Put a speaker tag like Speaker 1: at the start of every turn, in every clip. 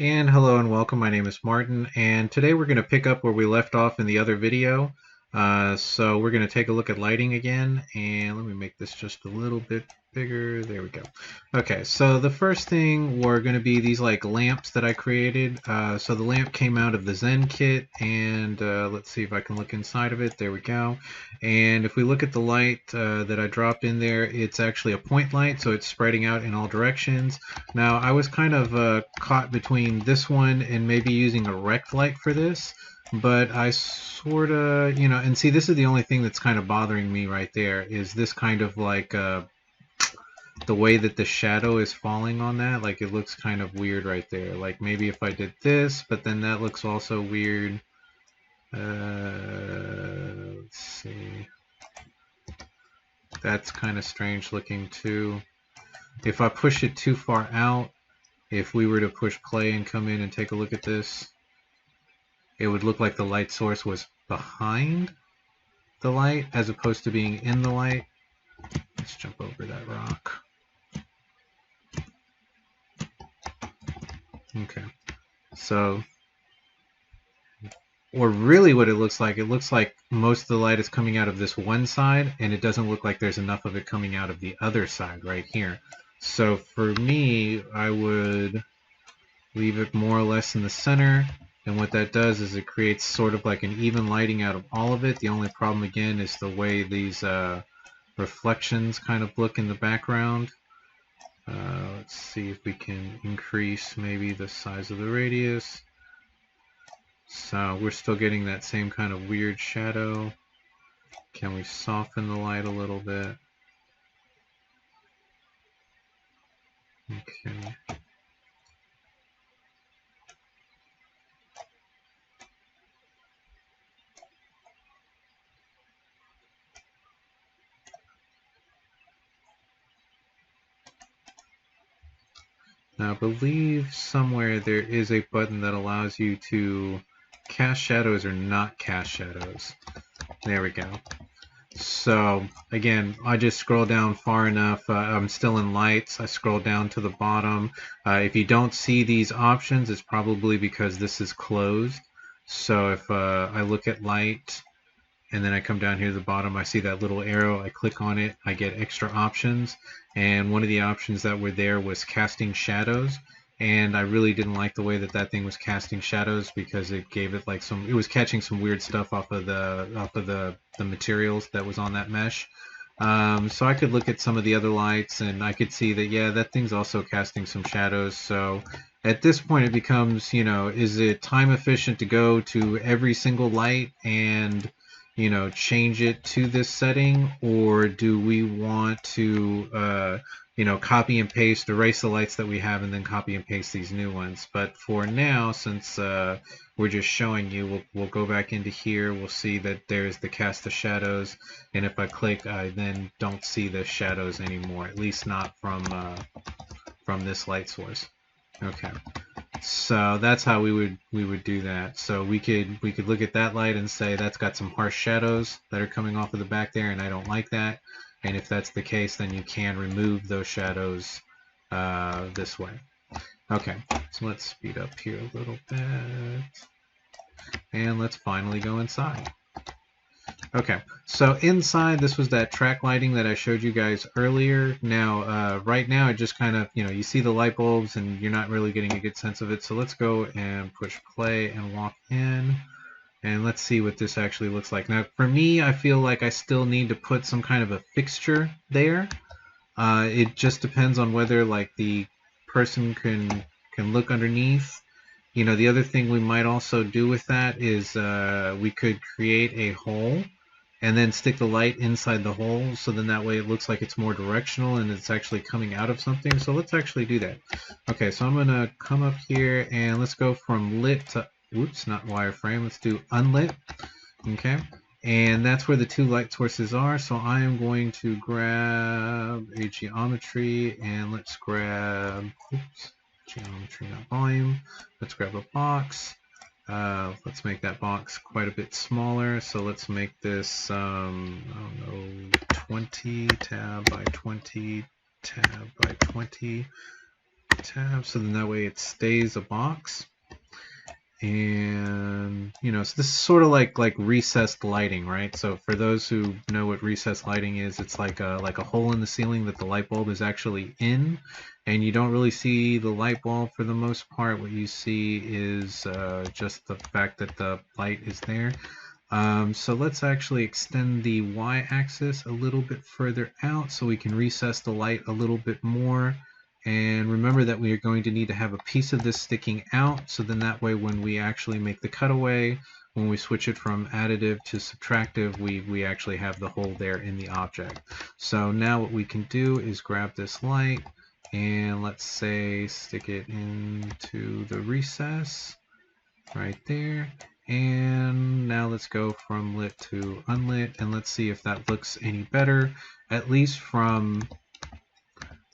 Speaker 1: And hello and welcome. My name is Martin, and today we're going to pick up where we left off in the other video. So we're going to take a look at lighting again, and let me make this just a little bit bigger. There we go. Okay, so the first thing were going to be these like lamps that I created. So the lamp came out of the Zen kit, and let's see if I can look inside of it. There we go. And if we look at the light that I dropped in there, it's actually a point light, so it's spreading out in all directions. Now, I was kind of caught between this one and maybe using a rect light for this, but I sort of, and see, this is the only thing that's kind of bothering me right there, is this kind of like the way that the shadow is falling on that. Like, it looks kind of weird right there. Like, maybe if I did this, but then that looks also weird. Let's see. That's kind of strange looking too. If I push it too far out, if we were to push play and come in and take a look at this, it would look like the light source was behind the light as opposed to being in the light. Let's jump over that rock. Okay, so, or really what it looks like most of the light is coming out of this one side, and it doesn't look like there's enough of it coming out of the other side right here. So for me, I would leave it more or less in the center, and what that does is it creates sort of like an even lighting out of all of it. The only problem again is the way these reflections kind of look in the background. Let's see if we can increase maybe the size of the radius. So we're still getting that same kind of weird shadow. Can we soften the light a little bit? Okay. Now I believe somewhere there is a button that allows you to cast shadows or not cast shadows. There we go. So again, I just scroll down far enough. I'm still in lights. I scroll down to the bottom. If you don't see these options, it's probably because this is closed. So if I look at light and then I come down here to the bottom, I see that little arrow. I click on it. I get extra options. And one of the options that were there was casting shadows. And I really didn't like the way that that thing was casting shadows, because it gave it like it was catching some weird stuff off of the materials that was on that mesh. So I could look at some of the other lights and I could see that, yeah, that thing's also casting some shadows. So at this point it becomes, is it time efficient to go to every single light and change it to this setting, or do we want to copy and paste, erase the lights that we have, and then copy and paste these new ones? But for now, since we're just showing you, we'll go back into here. We'll see that there's the cast of shadows, and if I click, I then don't see the shadows anymore, at least not from this light source. Okay. So that's how we would do that. So we could look at that light and say that's got some harsh shadows that are coming off of the back there, and I don't like that. And if that's the case, then you can remove those shadows this way. Okay, so let's speed up here a little bit, and let's finally go inside. Okay, so inside, this was that track lighting that I showed you guys earlier. Now, right now, it just kind of, you see the light bulbs and you're not really getting a good sense of it. So let's go and push play and walk in, and let's see what this actually looks like. Now, for me, I feel like I still need to put some kind of a fixture there. It just depends on whether, like, the person can look underneath. The other thing we might also do with that is we could create a hole and then stick the light inside the hole, so then that way it looks like it's more directional and it's actually coming out of something. So let's actually do that. Okay, so I'm gonna come up here and let's go from lit to, oops, not wireframe, let's do unlit. Okay, and that's where the two light sources are. So I am going to grab a geometry, and let's grab, oops, geometry, not volume. Let's grab a box. Let's make that box quite a bit smaller. So let's make this, I don't know, 20 tab by 20 tab by 20. tab, so then that way it stays a box. And so this is sort of like recessed lighting, right? So for those who know what recessed lighting is, it's like a hole in the ceiling that the light bulb is actually in, and you don't really see the light bulb for the most part. What you see is just the fact that the light is there. So let's actually extend the y-axis a little bit further out so we can recess the light a little bit more. And remember that we are going to need to have a piece of this sticking out, so then that way when we actually make the cutaway, when we switch it from additive to subtractive, we actually have the hole there in the object. So now what we can do is grab this light and let's say stick it into the recess right there. And now let's go from lit to unlit, and let's see if that looks any better, at least from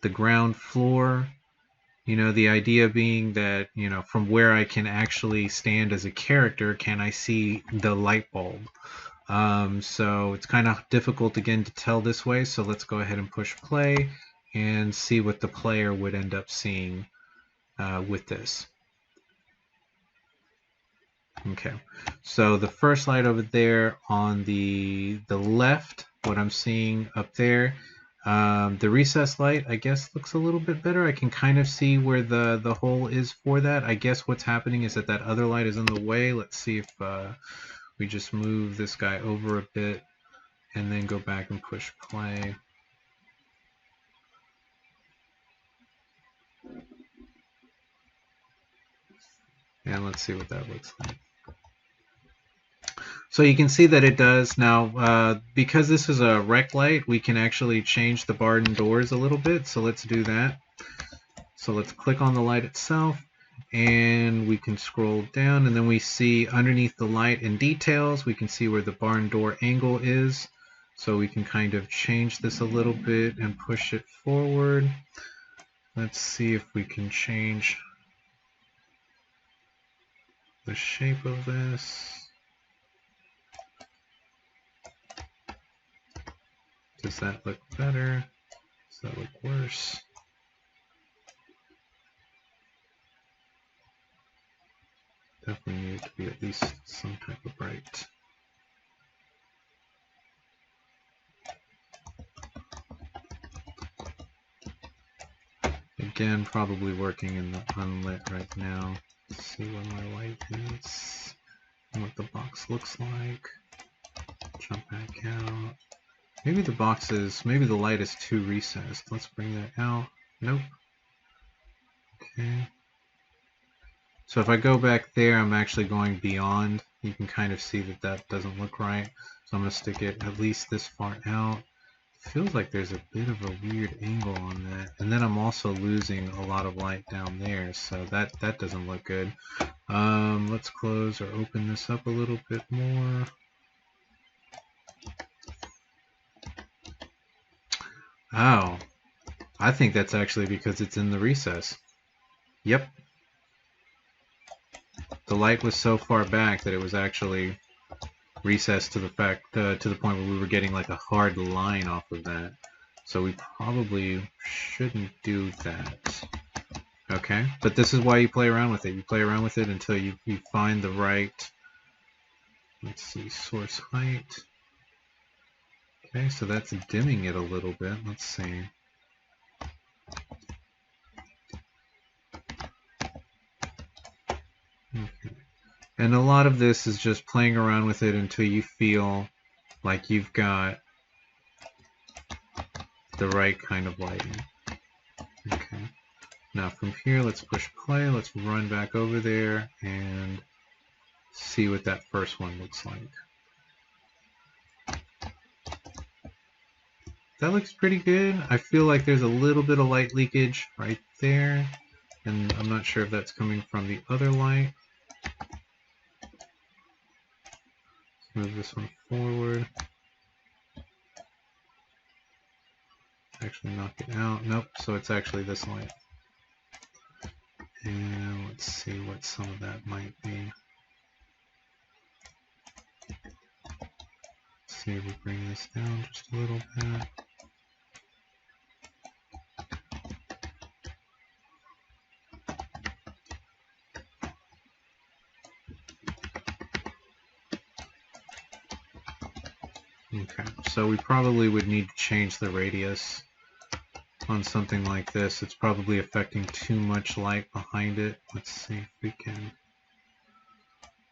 Speaker 1: the ground floor. The idea being that, from where I can actually stand as a character, can I see the light bulb? So it's kind of difficult again to tell this way, so let's go ahead and push play and see what the player would end up seeing with this. Okay, so the first light over there on the left, what I'm seeing up there, the recessed light, I guess, looks a little bit better. I can kind of see where the hole is for that. I guess what's happening is that other light is in the way. Let's see if we just move this guy over a bit and then go back and push play. And let's see what that looks like. So you can see that it does. Now, because this is a rec light, we can actually change the barred doors a little bit. So let's do that. So let's click on the light itself, and we can scroll down, and then we see underneath the light in details, we can see where the barn door angle is. So we can kind of change this a little bit and push it forward. Let's see if we can change the shape of this. Does that look better? Does that look worse? Definitely need it to be at least some type of bright. Again, probably working in the unlit right now. Let's see what my light is and what the box looks like. Jump back out. Maybe maybe the light is too recessed. Let's bring that out. Nope. Okay. So if I go back there, I'm actually going beyond. You can kind of see that doesn't look right. So I'm going to stick it at least this far out. It feels like there's a bit of a weird angle on that. And then I'm also losing a lot of light down there, so that doesn't look good. Let's close or open this up a little bit more. Oh, I think that's actually because it's in the recess. Yep. The light was so far back that it was actually recessed to the point where we were getting like a hard line off of that. So we probably shouldn't do that. Okay, but this is why you play around with it. You play around with it until you find the right, let's see, source height. Okay, so that's dimming it a little bit. Let's see. Okay. And a lot of this is just playing around with it until you feel like you've got the right kind of lighting. Okay. Now from here, let's push play. Let's run back over there and see what that first one looks like. That looks pretty good. I feel like there's a little bit of light leakage right there, and I'm not sure if that's coming from the other light. Let's move this one forward. Actually knock it out. Nope, so it's actually this light. And let's see what some of that might be. Let's see if we bring this down just a little bit. Okay, so we probably would need to change the radius on something like this. It's probably affecting too much light behind it. Let's see if we can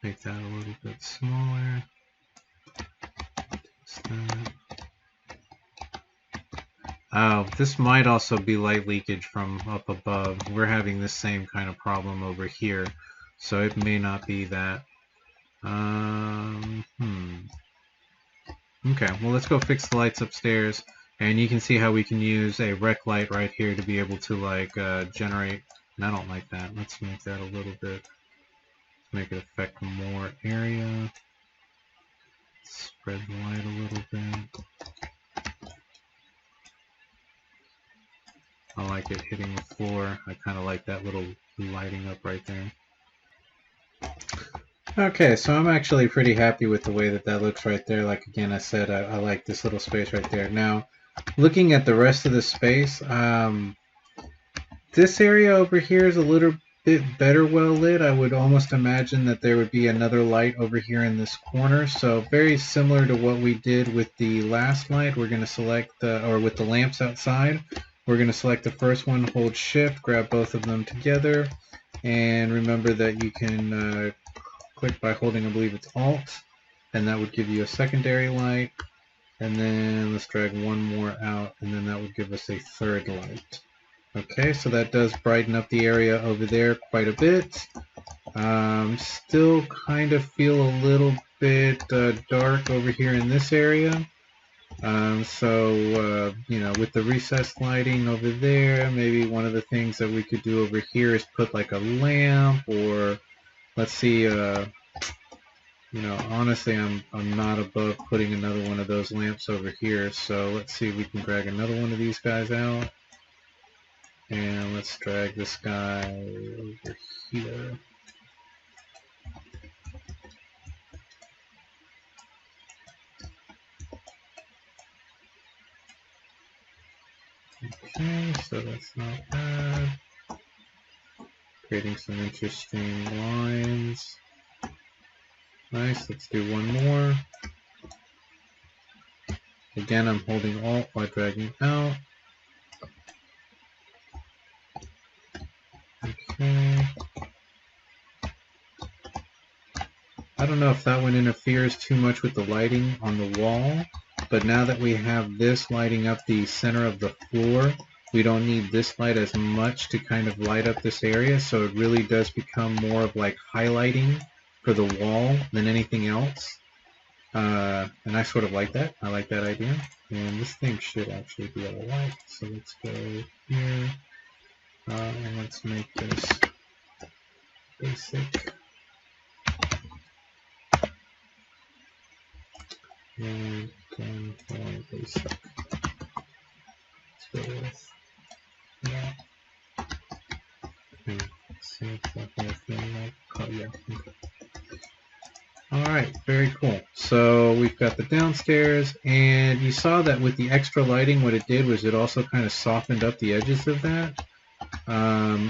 Speaker 1: make that a little bit smaller. Oh, this might also be light leakage from up above. We're having the same kind of problem over here, so it may not be that. Okay, well let's go fix the lights upstairs, and you can see how we can use a rec light right here to be able to like generate. And I don't like that. Let's make that a little bit. Make it affect more area. Spread the light a little bit. I like it hitting the floor. I kind of like that little lighting up right there. Okay, so I'm actually pretty happy with the way that that looks right there. Like again, I said, I like this little space right there. Now, looking at the rest of the space, this area over here is a little bit better well lit. I would almost imagine that there would be another light over here in this corner. So very similar to what we did with the last light. We're going to select, or with the lamps outside, we're going to select the first one, hold shift, grab both of them together. And remember that you can click by holding, I believe it's Alt, and that would give you a secondary light. And then let's drag one more out, and then that would give us a third light. Okay, so that does brighten up the area over there quite a bit. Still kind of feel a little bit dark over here in this area. You know, with the recessed lighting over there, maybe one of the things that we could do over here is put like a lamp, or let's see, you know, honestly, I'm not above putting another one of those lamps over here. So let's see if we can drag another one of these guys out. And let's drag this guy over here. Okay, so that's not bad. Creating some interesting lines. Nice, let's do one more. Again, I'm holding Alt while dragging out. Okay. I don't know if that one interferes too much with the lighting on the wall, but now that we have this lighting up the center of the floor, we don't need this light as much to kind of light up this area, so it really does become more of like highlighting for the wall than anything else. And I sort of like that. I like that idea. And this thing should actually be all white, so let's go here, and let's make this basic. And again, basic. Let's go with that. Okay, let's see if that's anything like, oh yeah, okay. Alright, very cool. So we've got the downstairs, and you saw that with the extra lighting, what it did was it also kind of softened up the edges of that.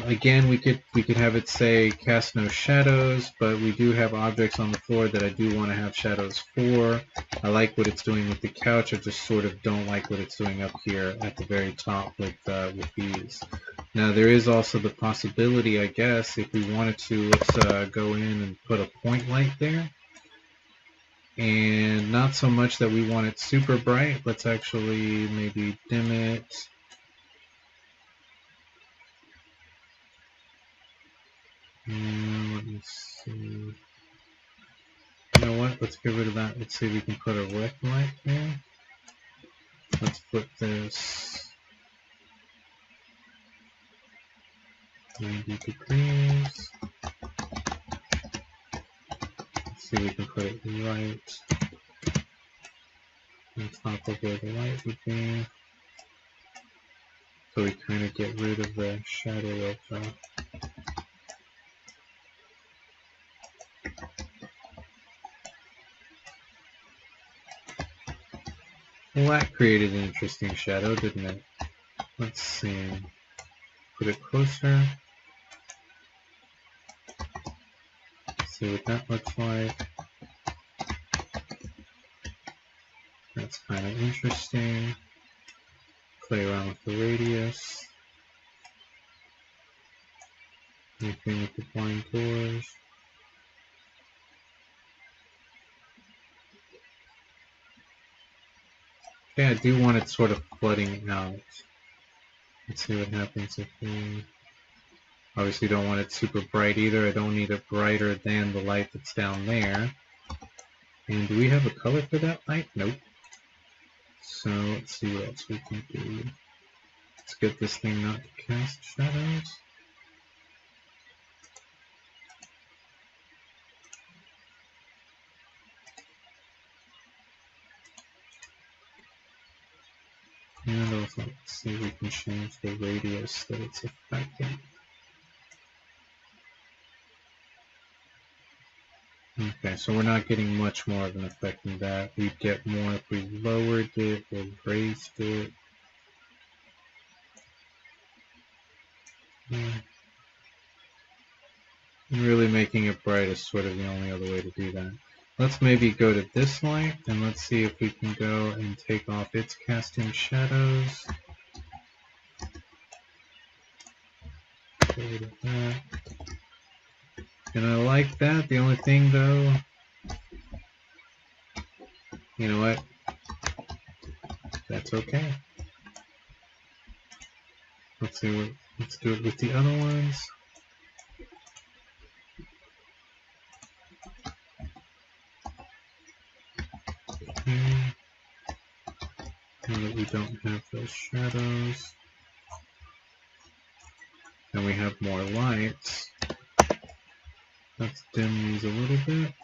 Speaker 1: Again, we could have it say cast no shadows, but we do have objects on the floor that I do want to have shadows for. I like what it's doing with the couch. I just sort of don't like what it's doing up here at the very top with these. Now there is also the possibility, I guess, if we wanted to, let's go in and put a point light there. And not so much that we want it super bright. Let's actually maybe dim it. And let me see. You know what? Let's get rid of that. Let's see if we can put a rec light here. Let's put this 90 degrees. Let's see if we can put it right on top of where the light would be. So we kind of get rid of the shadow of well, that created an interesting shadow, didn't it? Let's see. Put it closer. See what that looks like. That's kind of interesting. Play around with the radius. Anything with the blind doors. Okay, I do want it sort of flooding out. Let's see what happens if we... Obviously don't want it super bright either. I don't need it brighter than the light that's down there. And do we have a color for that light? Nope. So let's see what else we can do. Let's get this thing not to cast shadows. And also let's see if we can change the radius that it's affecting. Okay, so we're not getting much more of an effect than that. We'd get more if we lowered it or raised it. Really making it bright is sort of the only other way to do that. Let's maybe go to this light, and let's see if we can go and take off its casting shadows. Get rid of that. And I like that. The only thing, though, you know what? That's okay. Let's see what. Let's do it with the other ones. Okay. Now that we don't have those shadows, and we have more lights. Let's dim these a little bit.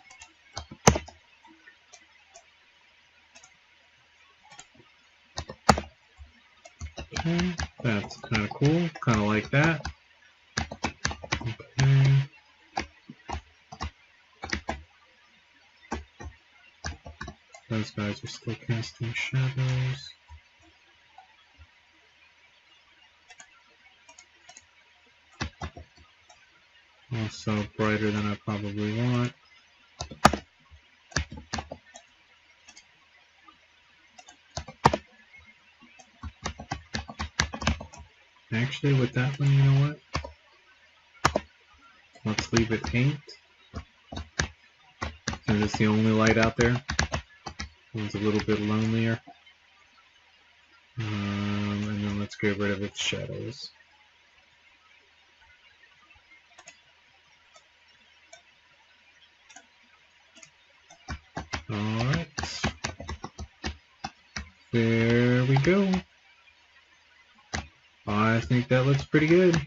Speaker 1: Okay, that's kind of cool, kind of like that. Okay. Those guys are still casting shadows. Also brighter than I probably want. Actually, with that one, you know what? Let's leave it 8. Since it's the only light out there. It's a little bit lonelier. And then let's get rid of its shadows. Alright. There we go. I think that looks pretty good.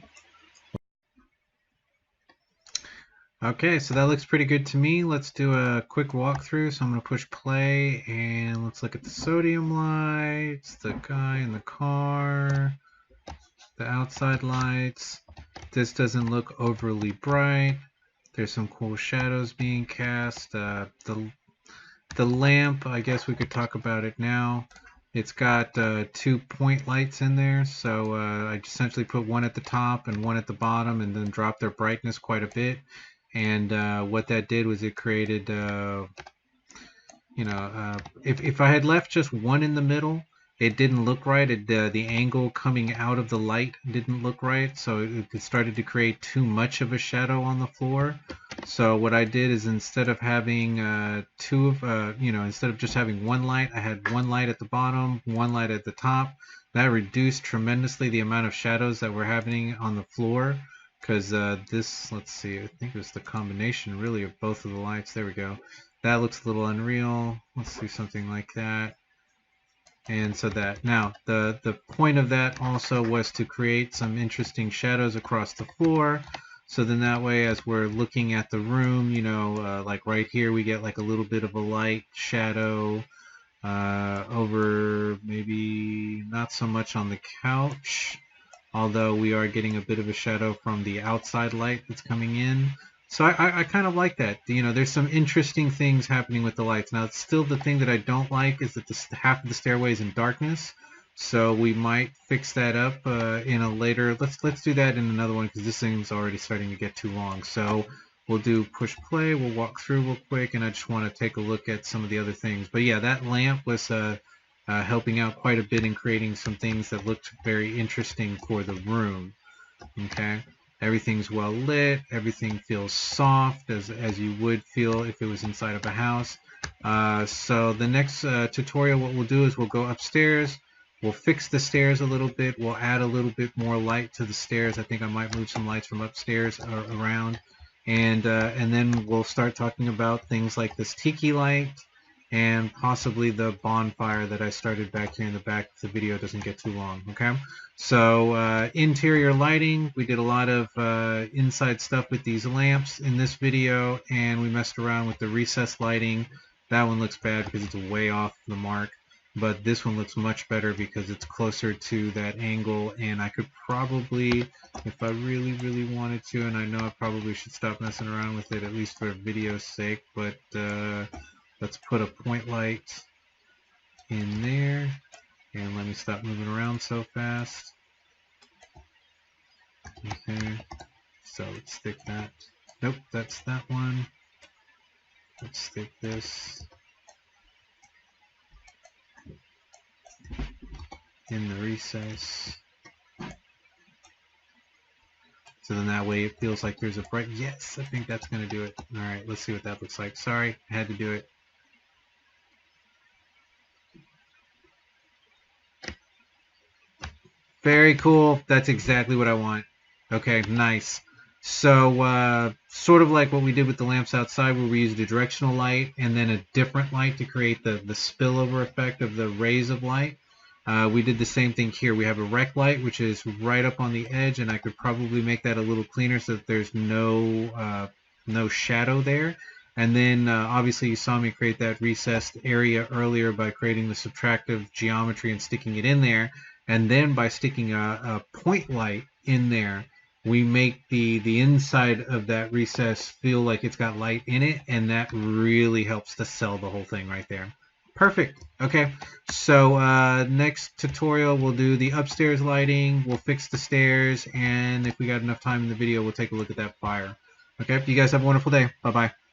Speaker 1: Okay, so that looks pretty good to me. Let's do a quick walkthrough. So I'm going to push play and let's look at the sodium lights, the guy in the car, the outside lights. This doesn't look overly bright. There's some cool shadows being cast. The lamp, I guess we could talk about it now. It's got 2 point lights in there, so I essentially put one at the top and one at the bottom and then dropped their brightness quite a bit. And what that did was it created, if I had left just one in the middle, it didn't look right. The angle coming out of the light didn't look right, so it started to create too much of a shadow on the floor. So what I did is instead of having instead of just having one light, I had one light at the bottom, one light at the top. That reduced tremendously the amount of shadows that were happening on the floor. Because let's see, I think it was the combination really of both of the lights. There we go. That looks a little unreal. Let's do something like that. And so that. Now, the point of that also was to create some interesting shadows across the floor. So then that way, as we're looking at the room, like right here, we get like a little bit of a light shadow over maybe not so much on the couch. Although we are getting a bit of a shadow from the outside light that's coming in. So I kind of like that. There's some interesting things happening with the lights. Now, still the thing that I don't like is that half of the stairway is in darkness. So we might fix that up in a later... Let's do that in another one because this thing's already starting to get too long. So we'll do push play, we'll walk through real quick, and I just want to take a look at some of the other things. But yeah, that lamp was helping out quite a bit in creating some things that looked very interesting for the room. Okay, everything's well lit, everything feels soft as you would feel if it was inside of a house. So the next tutorial, what we'll do is we'll go upstairs, we'll fix the stairs a little bit, we'll add a little bit more light to the stairs. I think I might move some lights from upstairs around, and then we'll start talking about things like this tiki light and possibly the bonfire that I started back here in the back if the video doesn't get too long. Okay, so interior lighting, we did a lot of inside stuff with these lamps in this video, and we messed around with the recessed lighting. That one looks bad because it's way off the mark, but this one looks much better because it's closer to that angle, and I could probably, if I really wanted to, and I know I probably should stop messing around with it at least for video's sake, but let's put a point light in there, and let me stop moving around so fast. Okay, so let's stick that. Nope, that's that one. Let's stick this in the recess. So then that way it feels like there's a bright, yes, I think that's going to do it. All right, let's see what that looks like. Sorry, I had to do it. Very cool. That's exactly what I want. Okay, nice. So sort of like what we did with the lamps outside, where we used a directional light and then a different light to create the spillover effect of the rays of light. We did the same thing here. We have a rec light, which is right up on the edge, and I could probably make that a little cleaner so that there's no shadow there. And then obviously you saw me create that recessed area earlier by creating the subtractive geometry and sticking it in there. And then by sticking a point light in there, we make the inside of that recess feel like it's got light in it, and that really helps to sell the whole thing right there. Perfect. Okay, so next tutorial we'll do the upstairs lighting, we'll fix the stairs, and if we got enough time in the video, we'll take a look at that fire. Okay, you guys have a wonderful day. Bye-bye.